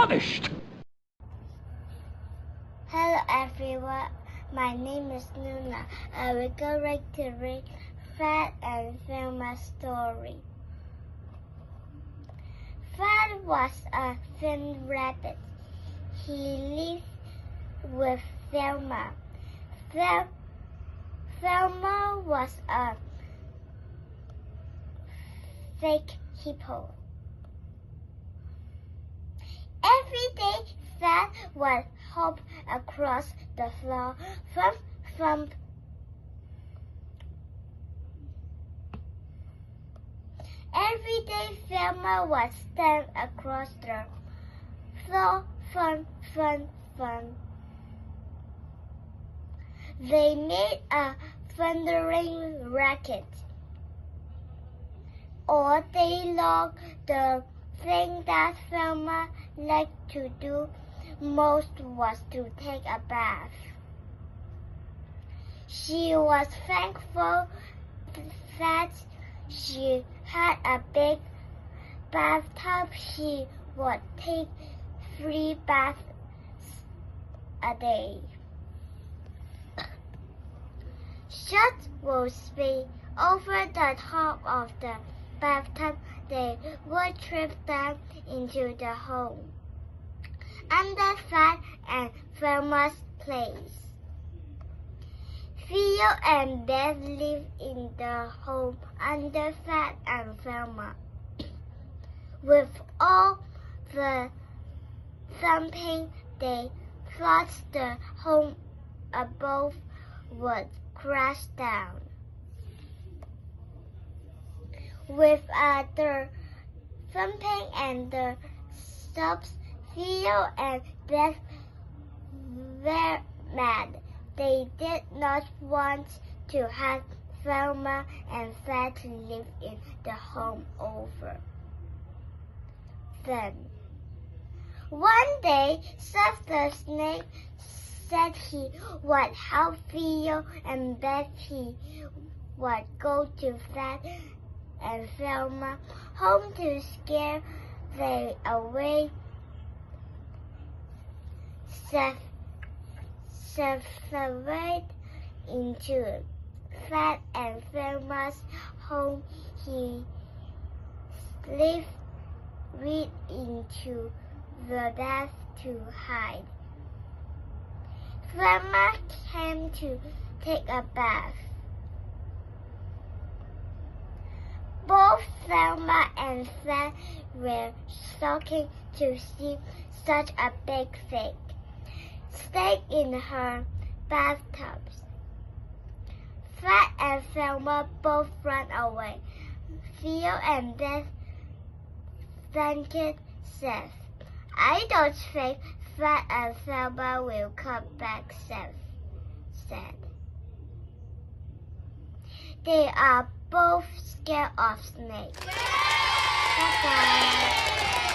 punished. Hello everyone, my name is Nuna. I will go right to read Fred and Velma's story. Fred was a thin rabbit. He lived with Velma. Velma was a fake hippo. Every day, Fred would hop across the floor, thump, thump. Every day, Velma would stand across the floor, thump, thump, thump. They made a thundering racket. All day long, the thing that Velma liked to do most was to take a bath. She was thankful that she had a big bathtub. She would take 3 baths a day. Shots would spin over the top of the bathtub. They would trip down into the hole under Fred and Velma's place. Theo and Beth lived in the home under Fred and Velma. With all the thumping, they thought the home above would crash down. With the thumping and the stops, Theo and Beth were mad. They did not want to have Velma and Fred to live in the home over. Then, one day, Seth the snake said he would help Theo and Beth. He would go to Fred and Velma home to scare them away. Seth surveyed into Fred and Velma's home. He slipped right into the bath to hide. Velma came to take a bath. Both Velma and Fred were shocking to see such a big thing stay in her bathtubs. Fred and Velma both ran away. Theo and Beth thanked Seth. I don't think Fred and Velma will come back, Seth said. They are both scared of snakes. Bye-bye.